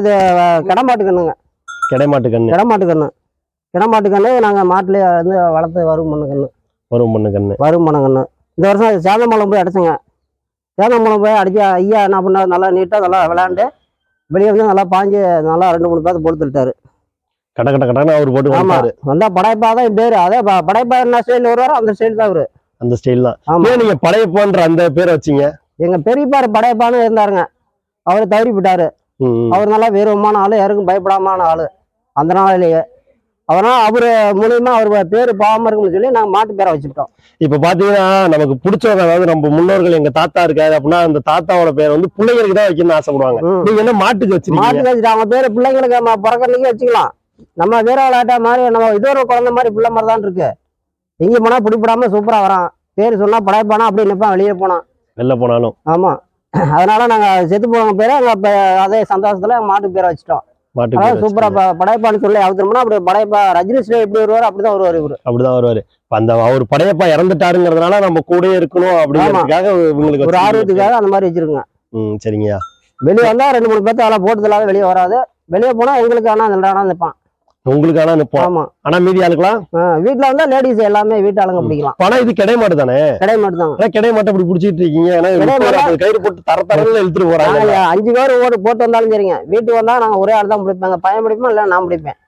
இது கிடமாட்டு கண்ணுங்க. கிடைமாட்டு கண்ணு. கிடமாட்டு கண்ணு. கிடமாட்டு கண்ணு நாங்கள் மாட்டிலே வந்து வளர்த்து வரும் பண்ணு கண்ணு. வரும் பண்ணு கண்ணு. வரும் பண்ண கண்ணு. இந்த வருஷம் சேதம்பழம் போய் அடிச்சுங்க. சேதம்பழம் போய் அடிச்சு ஐயா என்ன பண்ணார், நல்லா நீட்டாக நல்லா விளையாண்டு வெளியே வந்து நல்லா பாஞ்சு நல்லா 2-3 பேர்த்து பொறுத்துட்டாரு. கட்ட கட்ட கட்டன்னு அவர் போட்டு வந்தாரு. வந்தா படைப்பா தான் பேரு. அதே படைப்பா என்ன ஸ்டைல் வருவாரோ அந்த ஸ்டைல் தான் அவரு. அந்த ஸ்டைல் தான். நீங்க படையப்பான்ற அந்த பேரை வச்சீங்க? எங்க பெரியப்பாரு படையப்பான்னு இருந்தாருங்க. அவரு தவறி விட்டாரு. அவர் நல்லா வீரமான ஆளு, யாருக்கும் பயப்படாமான ஆளு அந்த நாளிலேயே. அதனால அவரு மூலியமா அவர் பேரு பாவமா இருக்குன்னு சொல்லி நாங்க மாட்டு பேரை வச்சுட்டோம். இப்ப பாத்தீங்கன்னா நமக்கு பிடிச்சவங்க, அதாவது நம்ம முன்னோர்கள், எங்க தாத்தா இருக்காரு அப்படின்னா அந்த தாத்தாவோட பேர் வந்து பிள்ளைங்களுக்கு தான் வைக்கணும்னு ஆசைப்படுவாங்க. நீங்க என்ன மாட்டுக்கு வச்சிருக்கீங்க? மாட்டுக்கு வச்சுட்டு அவங்க பேரு பிள்ளைங்களுக்கு பிறக்கிறதுக்கே வச்சுக்கலாம். நம்ம வீர விளையாட்டா மாதிரி நம்ம இது ஒரு குழந்தை மாதிரி பிள்ளை மாதிரி தான் இருக்கு. எங்க போனா பிடிப்படாம சூப்பரா வரான். பேரு சொன்னா படைப்பானா அப்படி நிப்பான் வெளியே போனான் வெளில போனாலும். ஆமா, அதனால நாங்க செத்து போன பேரை அதே சந்தோஷத்துல மாட்டு பேரை வச்சுட்டோம். சூப்பரா படைப்பான்னு சொல்லி அவுத்தோம்னா அப்படி படைப்பா ரஜினி ஸ்ரீ எப்படி வருவாரு அப்படிதான் வருவாரு இவரு. அப்படிதான் வருவாரு. அந்த அவர் படையப்பா இறந்துட்டாருங்கிறதுனால நம்ம கூட இருக்கணும் அப்படிங்கிறதுக்காக உங்களுக்கு ஒரு ஆர்வத்துக்காக அந்த மாதிரி வச்சிருக்கோங்க. சரிங்கய்யா. வெளியே வந்தா 2-3 பேர்த்து அதெல்லாம் போட்டதுலாவே வெளியே வராது. வெளியே போனா எங்களுக்கு ஆனா நிற்பான். உங்களுக்கு ஆனா நிப்போம். ஆமா. ஆனா மீதி ஆளுக்கலாம் வீட்டுல வந்தா லேடிஸ் எல்லாமே வீட்டு ஆளுங்க பிடிக்கலாம். பணம் இது கிடைமாட்டு தானே? கிடைமாட்டு தான். கிடைமாட்டு அப்படி பிடிச்சிட்டு இருக்கீங்க. கயிறு போட்டு தரத்தரன்னு இழுத்துட்டு போறாங்க. 5 பேர் போட்டு வந்தாலும் சரிங்க. வீட்டுக்கு வந்தா நாங்க ஒரே ஆள் தான் பிடிப்பாங்க. பையன் பிடிப்போம், இல்ல நான் பிடிப்பேன்.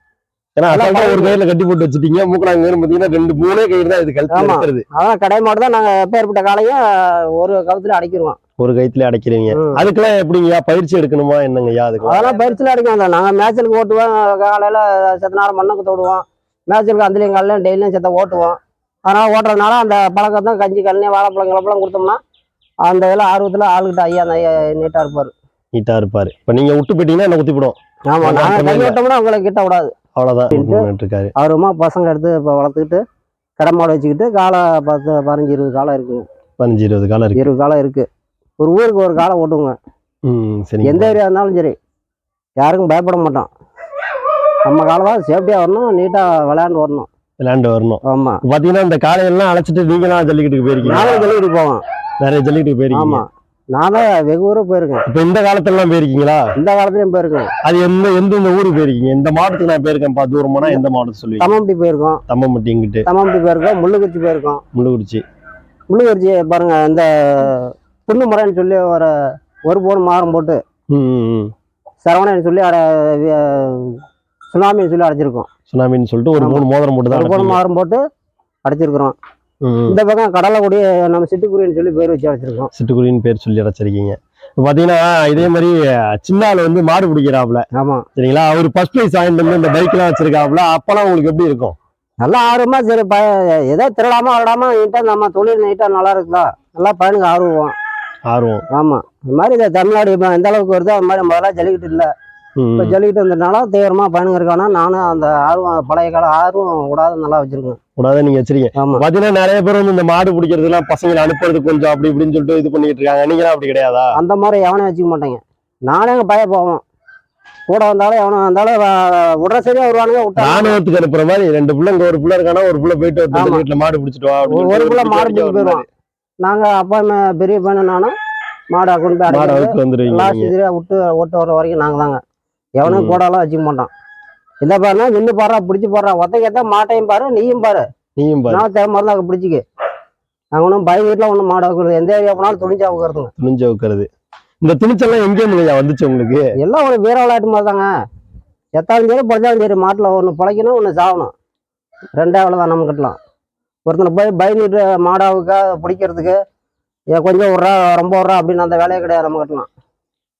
ஏன்னா ஒரு கயிறுல கட்டி போட்டு வச்சுட்டீங்க. மூக்கனாங்க பாத்தீங்கன்னா 2-3 கயிறு தான் இது கழுத்து. அதான் கடைமாட்டு தான். நாங்க எப்பேற்பட்ட காலையும் ஒரு கவுத்துல அடைக்கிறோம். ஒரு கயிற்றுல அடைக்கிறீங்க. அதுக்கெல்லாம் எப்படிங்கய்யா பயிற்சி எடுக்கணுமா என்னங்கய்யா? அதுக்கு அதெல்லாம் பயிற்சியில அடைக்க நாங்க மேய்ச்சலுக்கு ஓட்டுவோம். காலையில செத்த நேரம் மண்ணுக்கு தோடுவோம். மேய்ச்சலுக்கு அந்தலையும் காலையில டெய்லியும் செத்த ஓட்டுவோம். அதனால ஓட்டுறதுனால அந்த பழக்கத்தான் கஞ்சி கண்ணி வாழைப்பழம் கிளப்பழம் கொடுத்தோம்னா அந்த இதெல்லாம் ஆர்வத்துல ஆளுகிட்ட ஐயா அந்த ஐயா நீட்டா இருப்பாரு. நீட்டா இருப்பாரு. இப்ப நீங்க விட்டு போயிட்டீங்கன்னா என்ன குத்தி போடும். ஆமா, நாங்க கை விட்டோம்னா உங்களை கிட்ட விடாது. அவ்வளவுதான். அவருமா பசங்க எடுத்து இப்ப வளர்த்துக்கிட்டு கடமாடு வச்சுக்கிட்டு காலை 10-15-20 காலம் இருக்குங்க. 15-20 காலம் இருக்கு. 20 காலம் இருக்கு. ஒரு ஊருக்கு ஒரு காலம் ஓட்டுங்க. எந்த ஏரியா இருந்தாலும் சரி, யாருக்கும் பயப்பட மாட்டோம். நம்ம காலம் தான் சேஃப்டியா வரணும், நீட்டா விளையாண்டு வரணும். ஆமா, பாத்தீங்கன்னா இந்த காலையெல்லாம் அழைச்சிட்டு நீங்களாம் ஜல்லிக்கட்டுக்கு போயிருக்கீங்க? நானும் ஜல்லிக்கட்டு போவோம். நிறைய ஜல்லிக்கட்டுக்கு போயிருக்கீங்க? ஆமா, நானே வெகு ஊருக்கு போயிருக்கேன். இப்ப இந்த காலத்துல எல்லாம் போயிருக்கீங்களா? இந்த காலத்துலயும் போயிருக்கேன். அது எந்த ஊருக்கு போயிருக்கீங்க? இந்த மாவட்டத்துக்கு நான் போயிருக்கேன். தூரமானா எந்த மாவட்டத்தை சொல்லுவீங்க? தம்மம்பட்டி போயிருக்கோம். தம்மம்பட்டி இங்கிட்டு தம்மம்பட்டி போயிருக்கோம். முள்ளுக்குறிச்சி போயிருக்கோம். முள்ளுக்குறிச்சி பாருங்க, இந்த புண்ணு முறைன்னு சொல்லி ஒரு பவுன் மாரம் போட்டு சரவணன்னு சொல்லி சுனாமின்னு சொல்லி அடைச்சிருக்கோம். சுனாமின்னு சொல்லிட்டு ஒரு 3 மோதிரம் போட்டு தான் 1 மாரம் போட்டு அடைச்சிருக்கிறோம். இந்த பக்கம் கடலைக்குடி நம்ம சிட்டுக்குருவின்னு சொல்லி பேர் வச்சு அடைச்சிருக்கோம். சிட்டுக்குருவின்னு பேர் சொல்லி அடைச்சிருக்கீங்க. பாத்தீங்கன்னா இதே மாதிரி சின்ன ஆள் வந்து மாடு பிடிக்கிறாப்புல. ஆமா, சரிங்களா? அவர் ஃபர்ஸ்ட் பிரைஸ் வாங்கிட்டு வந்து இந்த பைக் எல்லாம் வச்சிருக்காப்புல. அப்பெல்லாம் உங்களுக்கு எப்படி இருக்கும்? நல்லா ஆர்வமா, சரி ஏதோ திருடாம ஆடாம நீட்டா நம்ம தொழில் நீட்டா நல்லா இருக்குதா, நல்லா பையனுக்கு ஆர்வம். ஆமா, இந்த மாதிரி இந்த தமிழ்நாடு இப்ப எந்த அளவுக்கு வருதோ அது மாதிரி முதல்ல ஜல்லிக்கட்டு இல்லை. இப்ப ஜல்லிக்கட்டு வந்ததுனால தீவிரமா பையனுங்க இருக்கானா, நானும் அந்த ஆர்வம் பழைய கால ஆர்வம் விடாத நல்லா வச்சிருக்கேன். விடாத நீங்க வச்சிருக்கீங்க. பாத்தீங்கன்னா நிறைய பேர் வந்து இந்த மாடு பிடிக்கிறது எல்லாம் பசங்களை அனுப்புறது கொஞ்சம் அப்படி இப்படின்னு சொல்லிட்டு இது பண்ணிட்டு இருக்காங்க. நீங்களாம் அப்படி கிடையாதா? அந்த மாதிரி எவனையும் வச்சுக்க மாட்டேங்க. நானே எங்க பையன் போவோம். கூட வந்தாலும் எவனும் வந்தாலும் விடுற சரியா வருவானுங்க. ராணுவத்துக்கு அனுப்புற மாதிரி 2 பிள்ளைங்க, ஒரு பிள்ளை இருக்கானா, ஒரு பிள்ளை போயிட்டு வீட்டுல மாடு பிடிச்சிட்டு வா, ஒரு பிள்ளை மாடு பிடிச்சி போயிடுவான். நாங்க அப்பா பெரிய பையன் நானும் மாடை கொண்டு போய் விட்டு ஓட்டு வர வரைக்கும் நாங்க தாங்க. எவனும் கூடாலாம் வச்சுக்க மாட்டான். இந்த பாருனா நின்று பாடுறா, பிடிச்சி போடுறா, ஒத்தைக்கேத்த மாட்டையும் பாரு, நீயும் பாரு. நான் தேவை தான் பிடிச்சிக்க. நாங்க ஒன்றும் பய வீட்டுல ஒன்றும் மாடு வைக்கிறது. எந்த ஏரியா போனாலும் துணிஞ்சா வைக்கிறதுங்க. துணிஞ்சா வைக்கிறது. இந்த துணிச்செல்லாம் எங்கேயும் வந்துச்சு உங்களுக்கு? எல்லாம் ஒரு வீர விளையாட்டு மாதிரி தாங்க. எத்தாலும் சரி பொழைச்சாலும் சரி, மாட்டுல ஒன்று பிழைக்கணும், ஒன்று சாகணும். 2 அவ்வளோதான் நம்ம கட்டலாம். ஒருத்தனை போய் பயந்துட்டு மாடாவுக்கா பிடிக்கிறதுக்கு கொஞ்சம் விட்றா ரொம்ப விட்றா அப்படின்னு அந்த வேலையே கிடையாது. நம்ம கட்டலாம்.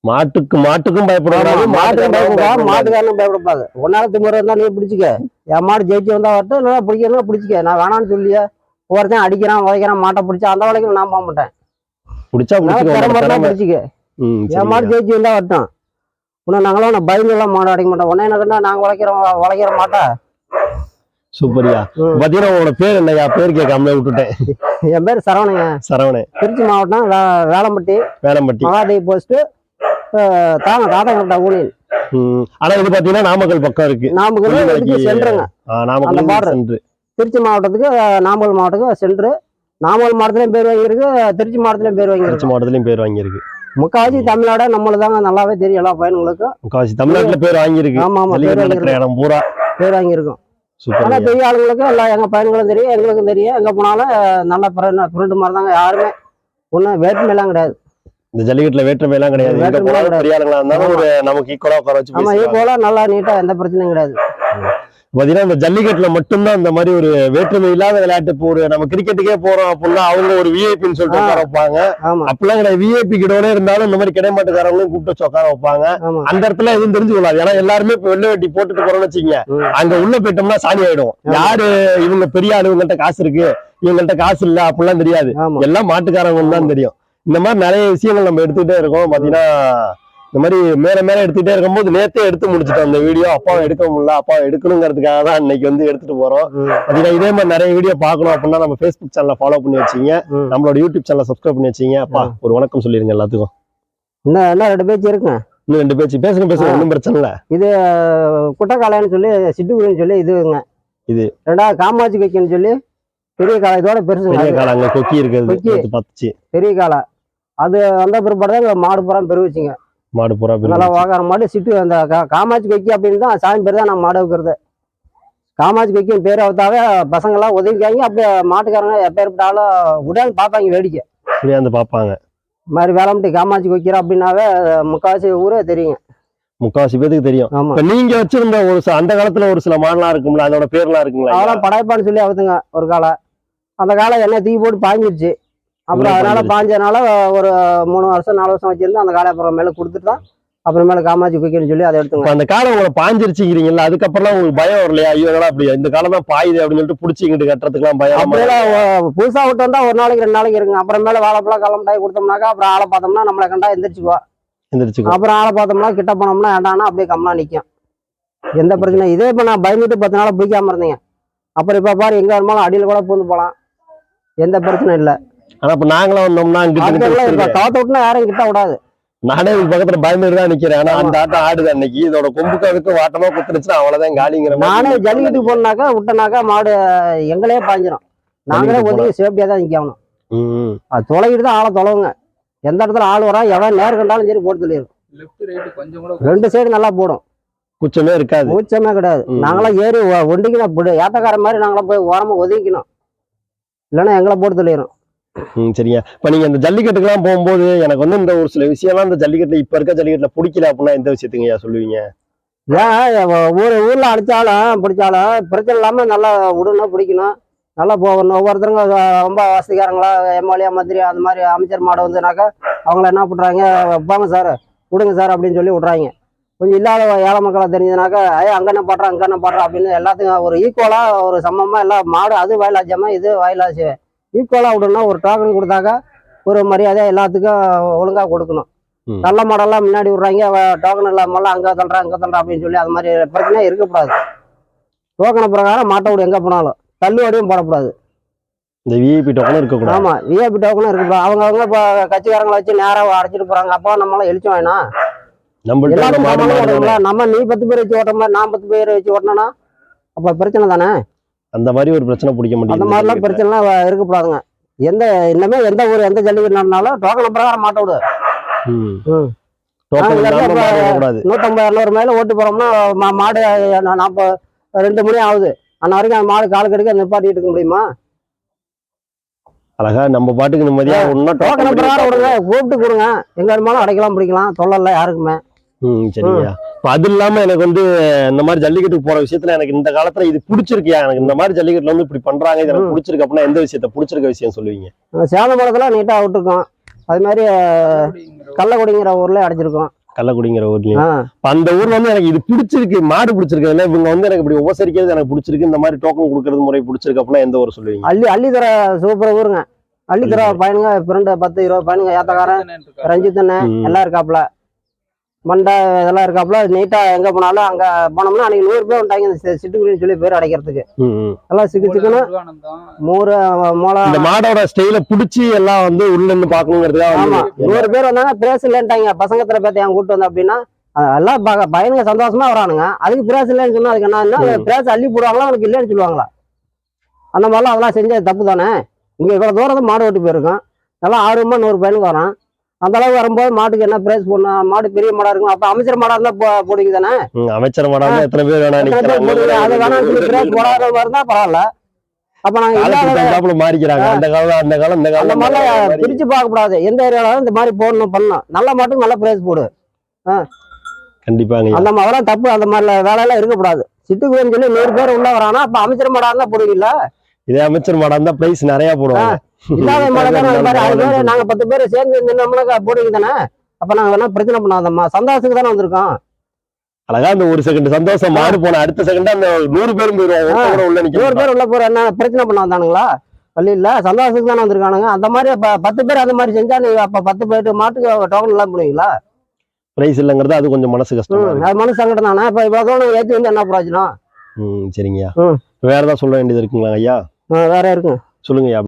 மாட்டுக்கும் பயப்படுவாங்க, மாட்டுக்காரனும் பயப்படப்பாது. ஒன்னால திமுறை இருந்தா நீ பிடிச்சிக்க. என் மாடு ஜெயிச்சு வந்தா வரட்டும், நல்லா பிடிக்கணும் பிடிச்சிக்க. நான் வேணான்னு சொல்லியா ஒருத்தன் அடிக்கிறான் உதைக்கிறான் மாட்டை பிடிச்சா அந்த வேலைக்கு நான் போக மாட்டேன். பிடிச்சிக்க. என் மாடு ஜெயிச்சு வந்தா வரட்டும். உன்ன நாங்களும் பயந்து எல்லாம் மாடு அடிக்க மாட்டோம். உன்ன என்ன நாங்க உழைக்கிற மாட்டா. சூப்பரியா. பாத்தீங்கன்னா உங்களோட பேர் என்னையா? பேர் கேட்காம விட்டுட்டேன். என் பேர் சரவணங்க. சரவணன். திருச்சி மாவட்டம் வேளம்பட்டி மகாதேவி போஸ்ட் தாத்தா ஊழியல். ஆனா இது பாத்தீங்கன்னா நாமக்கல் பக்கம் இருக்கு. நாமக்கல் சென்றுங்க. திருச்சி மாவட்டத்துக்கு நாமக்கல் மாவட்டத்துக்கு சென்று. நாமக்கல் மாவட்டத்திலயும் பேர் வாங்கியிருக்கு, திருச்சி மாவட்டத்திலயும் பேர் வாங்கியிருக்கு. முக்காவாசி தமிழ்நாடு நம்மளுதாங்க நல்லாவே தெரியும் எல்லா பையன்களுக்கும். முக்காவாசி தமிழ்நாட்டுல பேர் வாங்கியிருக்கு. ஆமா ஆமா, பேர் வாங்கியிருக்கோம். இடம் பூரா பேர் வாங்கியிருக்கோம். சூப்பர். ஆனா பெரிய ஆளுங்களுக்கு எல்லாம் எங்க பையன்களும் தெரியும், எங்களுக்கும் தெரியும். எங்க போனாலும் நல்ல ஃப்ரெண்டு மாதிரி தாங்க. யாருமே ஒன்றும் வேற்றுமை எல்லாம் கிடையாது. இந்த ஜல்லிக்கட்டுல வேற்றுமை எல்லாம் கிடையாது. எங்க போனாலும் பெரிய ஆளுங்களா இருந்தாலும் ஒரு நமக்கு ஈக்குவலா உட்கார வச்சு ஆமா, ஈக்குவலா நல்லா நீட்டா எந்த பிரச்சனையும் கிடையாது. பாத்தீங்கன்னா இந்த ஜல்லிக்கட்டுல மட்டும்தான் இந்த மாதிரி ஒரு வேற்றுமை இல்லாத விளையாட்டு. இப்போ ஒரு நம்ம கிரிக்கெட்டுக்கே போறோம் அப்படின்னா அவங்க ஒரு விஐபின்னு சொல்லிட்டு உட்கார வைப்பாங்க. அப்படிலாம் கிடையாது. விஐபி கிட்டோட இருந்தாலும் இந்த மாதிரி கிடைமாட்டுக்காரங்களும் கூப்பிட்டு வச்சு உட்கார வைப்பாங்க. அந்த இடத்துல எதுவும் தெரிஞ்சு கொள்ளாது. ஏன்னா எல்லாருமே இப்ப வெள்ளை வெட்டி போட்டுட்டு போறோம்னு வச்சுங்க, அங்க உள்ள போயிட்டோம்னா சாணி ஆயிடும். யாரு இவங்க பெரிய ஆளு, இவங்கள்ட்ட காசு இருக்கு, இவங்கள்ட்ட காசு இல்ல அப்படிலாம் தெரியாது. எல்லாம் மாட்டுக்காரங்க தான் தெரியும். இந்த மாதிரி நிறைய விஷயங்கள் நம்ம எடுத்துக்கிட்டே இருக்கோம். பாத்தீங்கன்னா இந்த மாதிரி மேல மேல எடுத்துட்டே இருக்கும்போது நேத்தே எடுத்து முடிச்சிட்டோம் அந்த வீடியோ. அப்பாவை எடுக்க முடியல, அப்பாவை எடுக்கணுங்கிறதுக்காக தான் இன்னைக்கு வந்து எடுத்துட்டு போறோம். பாத்தீங்கன்னா இதே மாதிரி நிறைய வீடியோ பார்க்கணும் அப்படின்னா நம்ம ஃபேஸ்புக் சேனலை ஃபாலோ பண்ணி வச்சீங்க, நம்மளோட யூடியூப் சேனலை சப்ஸ்கிரைப் பண்ணி வச்சீங்க. அப்பா ஒரு வணக்கம் சொல்லிருங்க எல்லாத்துக்கும். இன்னும் 2 பேச்சு இருக்குங்க. இன்னும் 2 பேச்சு பேசுங்க, ஒன்றும் பிரச்சனை இல்லை. இது குட்டக்காலைன்னு சொல்லி சிட்டுக்குருன்னு சொல்லி இதுங்க. இது 2வது காமாட்சி கொக்கின்னு சொல்லி பெரிய காலை. இதோட பெருசு பெரிய காலை. அங்க கொக்கி இருக்கிறது பத்துச்சு பெரிய காலை. அது வந்த பிற்பாடு தான் மாடு புறம் பெருவிச்சுங்க. மாடு பூரா நல்லா வாங்குற மாடு சிட்டு. அந்த காமாட்சி கொக்கி அப்படின்னு தான் சாமி பேர் தான் நம்ம மாடு வைக்கிறது. காமாட்சி கொக்கின்னு பேர் வைத்தாவே பசங்க எல்லாம் ஒதுங்கிக்காங்க. அப்படியே மாட்டுக்காரங்க எப்பேற்பட்டாலும் உடனே பார்ப்பாங்க, வேடிக்கை வந்து பார்ப்பாங்க. மாதிரி வேளாண்மை காமாட்சி கொக்கிறோம் அப்படின்னாவே முக்காவாசி ஊரே தெரியுங்க. முக்காவாசி பேருக்கு தெரியும். இப்ப நீங்க வச்சிருந்த ஒரு அந்த காலத்துல ஒரு சில மாடெல்லாம் இருக்கும்ல, அதோட பேர்லாம் இருக்குங்களா? அதெல்லாம் படைப்பான்னு சொல்லி அவுத்துங்க ஒரு காலை. அந்த காலை என்ன தூக்கி போட்டு பாஞ்சிருச்சு. அப்புறம் அதனால பாஞ்சனால ஒரு 3 வருஷம் 4 வருஷம் வச்சிருந்து அந்த காலை அப்புறம் மேல கொடுத்துட்டு தான் அப்புறமேல காமாட்சி கொக்கின்னு சொல்லி அதை எடுத்துங்க. அந்த காலம் உங்களை பாஞ்சிருச்சுங்கிறீங்களா? அதுக்கப்புறம் உங்களுக்கு பயம் வரலையா? ஐயோ அப்படி இந்த காலம் தான் பாயுது அப்படின்னு சொல்லிட்டு பிடிச்சிக்கிட்டு கட்டுறதுக்குலாம் பயம்? அப்படியெல்லாம் புதுசா விட்டு வந்தா 1 நாளைக்கு 2 நாளைக்கு இருக்குங்க. அப்புறமேல வாழைப்பழம் கிளம்பிட்டாய் கொடுத்தோம்னாக்கா அப்புறம் ஆளை பார்த்தோம்னா நம்மளை கண்டா எந்திரிச்சுக்குவோம். அப்புறம் ஆளை பார்த்தோம்னா கிட்ட போனோம்னா ஏண்டானா அப்படியே கம்மா நிற்கும். எந்த பிரச்சனை. இதே இப்ப நான் பயந்துட்டு 10 நாளா பிடிக்காம இருந்தீங்க. அப்புறம் இப்ப பாரு எங்க வருமானம் அடியில் கூட பூந்து போலாம், எந்த பிரச்சனை இல்லை. ஆனா இப்ப நாங்களும் வந்தோம்னா காத்த விட்டுனா யாரும் கிட்ட விடாது. நானே பக்கத்துல பயந்துட்டு தான் நிக்கிறேன். ஆனா அந்த ஆட்டம் ஆடுது அன்னைக்கு. இதோட கொம்புக்கு அதுக்கு வாட்டமா குத்துருச்சுன்னா அவ்வளவுதான் காலிங்கிற. நானே ஜல்லிக்கட்டு போனாக்கா விட்டனாக்கா மாடு எங்களே பாஞ்சிரும். நாங்களே ஒதுங்கி சேஃப்டியா தான் நிக்கணும். அது தொலைகிட்டு தான் ஆளை தொலைவுங்க. எந்த இடத்துல ஆள் வரா எவன் நேர் கண்டாலும் சரி போட்டு சொல்லிடும். 2 சைடு நல்லா போடும். கூச்சமே இருக்காது. கூச்சமே கிடையாது. நாங்களாம் ஏறி ஒண்டிக்கணும். ஏத்தக்கார மாதிரி நாங்களாம் போய் ஓரமா ஒதுங்கிக்கணும், இல்லைன்னா எங்களை போட்டு சொல்லிடும். சரிங்க. இப்ப நீங்க இந்த ஜல்லிக்கட்டுக்கு எல்லாம் போகும்போது எனக்கு வந்து இந்த ஒரு சில விஷயம்லாம் இந்த ஜல்லிக்கட்டுல இப்ப இருக்க ஜல்லிக்கட்டுல பிடிக்கல அப்படின்னா எந்த விஷயத்துக்கு சொல்லுவீங்க? ஏன் ஊர்ல அடிச்சாலும் பிடிச்சாலும் பிரச்சனை இல்லாம நல்லா விடணும், பிடிக்கணும், நல்லா போகணும். ஒவ்வொருத்தருங்க ரொம்ப வசதிக்காரங்களா எம்எல்ஏ மந்திரி அந்த மாதிரி அமைச்சர் மாடு வந்துனாக்கா அவங்கள என்ன பண்றாங்க, வைப்பாங்க சார் விடுங்க சார் அப்படின்னு சொல்லி விட்றாங்க. கொஞ்சம் இல்லாத ஏழை மக்களா தெரிஞ்சதுனாக்கா அங்க என்ன பாடுறா அங்க என்ன பாடுறா அப்படின்னு எல்லாத்துக்கும் ஒரு ஈக்குவலா ஒரு சமமா எல்லாம் மாடு அது வயலாச்சியமா இது வயலாச்சு ஈக்குவலா விடணும். ஒரு டோக்கன் கொடுத்தாக்கா ஒரு மரியாதையா எல்லாத்துக்கும் ஒழுங்கா கொடுக்கணும். நல்ல மாடெல்லாம் முன்னாடி விடுறாங்க, டோக்கன் இல்லாமலாம் அங்க தள்ளுறா அங்க தள்ளுறா அப்படின்னு சொல்லி அது மாதிரி பிரச்சனையே இருக்கக்கூடாது. டோக்கனை பிரகாரம் மாட்டை விட எங்க போனாலும் தள்ளுவாடியும் போடக்கூடாது. இந்த விஐபி டோக்கனும் இருக்கக்கூடாது. ஆமா, விஐபி டோக்கனும் இருக்கக்கூடாது. அவங்க இப்போ கட்சிக்காரங்களை வச்சு நேரம் அடைச்சிட்டு போறாங்க. அப்போ நம்மளாம் எழுச்சோம் வேணாம். நம்ம நீ 10 பேர் வச்சு ஓட்டுற மாதிரி நான் 10 பேர் வச்சு ஓட்டினா அப்ப பிரச்சனை தானே. அந்த மாதிரி ஒரு பிரச்சனை பிடிக்க முடியும். அந்த மாதிரிலாம் பிரச்சனைலாம் இருக்கக்கூடாதுங்க. இன்னமே எந்த ஊர் எந்த ஜல்லிக்கட்டு நடந்தாலும் டோக்கன் பிரகாரம் மாட்ட விடு. 150-200 மேல ஓட்டு போறோம்னா மாடு 2 மணி ஆகுது. அன்ன வரைக்கும் அந்த மாடு கால் கடுக்க நிப்பாட்டிட்டு இருக்க முடியுமா? அழகா நம்ம பாட்டுக்கு நிம்மதியா டோக்கன் பிரகாரம் விடுங்க, கூப்பிட்டு கொடுங்க. எங்க இருந்தாலும் அடைக்கலாம் பிடிக்கலாம், தொல்லல யாருக்குமே. சரிங்க. அது இல்லாம எனக்கு வந்து இந்த மாதிரி ஜல்லிக்கட்டுக்கு போற விஷயத்துல எனக்கு இந்த காலத்துல இது பிடிச்சிருக்கியா? எனக்கு இந்த மாதிரி ஜல்லிக்கட்டுல வந்து இப்படி பண்றாங்க, இது எனக்கு பிடிச்சிருக்கு அப்படின்னா எந்த விஷயத்த பிடிச்சிருக்க விஷயம் சொல்லுவீங்க? சேலமலத்துல நீட்டா விட்டுருக்கோம். அது மாதிரி கள்ளக்குடிங்கிற ஊர்ல அடைச்சிருக்கோம். கள்ளக்குடிங்கிற ஊர்லயும் அந்த ஊர்ல வந்து எனக்கு இது பிடிச்சிருக்கு, மாடு பிடிச்சிருக்கு, இவங்க வந்து எனக்கு இப்படி உபசரிக்கிறது எனக்கு பிடிச்சிருக்கு, இந்த மாதிரி டோக்கன் கொடுக்கறது முறை பிடிச்சிருக்கு அப்படின்னா எந்த ஊர் சொல்லுவீங்க? அள்ளித்தர சூப்பர் ஊருங்க. அள்ளித்தர பையனுங்க 10-20 பையனுங்க ஏத்தக்காரன் ரஞ்சித்தண்ண எல்லாம் இருக்காப்புல, மண்டை இதெல்லாம் இருக்காப்புல. நீட்டா எங்க போனாலும் அங்க போனோம்னா அன்னைக்கு 100 பேர் வந்துட்டாங்க இந்த சிட்டுக்குருவின்னு சொல்லி பேர் அடைக்கிறதுக்கு. எல்லாம் சிக்கணும் மூறு மோளம். இந்த மாடோட ஸ்டைல பிடிச்சி எல்லாம் வந்து உள்ள இருந்து பாக்கணுங்கிறதுக்காக. ஆமா, 100 பேர் வந்தாங்க. பிரேஸ் இல்லைன்ட்டாங்க. பசங்க எத்தனை பேர்த்த என் கூட்டு வந்தேன் அப்படின்னா எல்லாம் பையனுங்க சந்தோஷமா வரானுங்க. அதுக்கு பிரேஸ் இல்லைன்னு சொன்னா அதுக்கு என்ன பிரேஸ் அள்ளி போடுவாங்களா அவனுக்கு இல்லைன்னு சொல்லுவாங்களா? அந்த மாதிரிலாம் அதெல்லாம் செஞ்சது தப்பு தானே. இங்க இவ்வளவு தூரம் மாடு ஓட்டி போயிருக்கோம். நல்லா ஆர்வமா 100 பையனுக்கு வரான். அந்த அளவு வரும்போது மாட்டுக்கு என்ன பிரைஸ் போடணும், மாடு பெரிய மாடா இருக்கும். அப்ப அமைச்சர் மாடா இருந்தா போடுவீங்க தானே, அமைச்சர் மாடா எத்தனை பேர் வேணா எத்தனை பேர் போடுவீங்க? அது வேணாம் சொல்லி பிரைஸ் போடாத இருந்தா பரவாயில்ல. அப்ப நாங்க இல்லாத மாறிக்கிறாங்க. அந்த காலம் இந்த அந்த காலம் மாதிரிலாம் பிரிச்சு பார்க்க கூடாது. எந்த ஏரியால இந்த மாதிரி போடணும் பண்ணணும், நல்ல மாட்டுக்கு நல்ல பிரைஸ் போடு. கண்டிப்பாங்க. அந்த மாதிரிலாம் தப்பு, அந்த மாதிரி வேலையெல்லாம் இருக்கக்கூடாது. சிட்டுக்கு சொல்லி 100 பேர் உள்ள வரானா அப்ப அமைச்சர் மாடா இருந்தா போடுவீங்களா? இதே அமைச்சர் மாடா இருந்தா பிரைஸ் நிறைய போடுவாங்க. இல்லாத மாடா நாங்க 10 பேர் சேர்ந்து நின்னோம்னா போடுவீங்க தானே. அப்ப நாங்க வேணா பிரச்சனை பண்ணாதம்மா, சந்தோஷத்துக்கு தானே வந்திருக்கோம். அழகா அந்த ஒரு செகண்ட் சந்தோஷம் மாடு போன அடுத்த செகண்ட் அந்த 100 பேரும் போயிடுவாங்க. உள்ள 100 பேர் உள்ள போற என்ன பிரச்சனை பண்ண வந்தானுங்களா? பள்ளி இல்ல, சந்தோஷத்துக்கு தானே வந்திருக்கானுங்க. அந்த மாதிரி 10 பேர் அந்த மாதிரி செஞ்சா நீங்க அப்ப 10 பேர் மாட்டுக்கு டோக்கன் எல்லாம் போடுவீங்களா? பிரைஸ் இல்லங்கிறது அது கொஞ்சம் மனசு கஷ்டம். அது மனசு சங்கடம் தானே. இப்ப இவ்வளவு ஏற்றி வந்து என்ன பிரயோஜனம்? சரிங்கய்யா. வேற ஏதாவது சொல்ல வேண்டியது இருக்குங்களா ஐயா? வேற இருக்கு, சொல்லுங்கய்யா.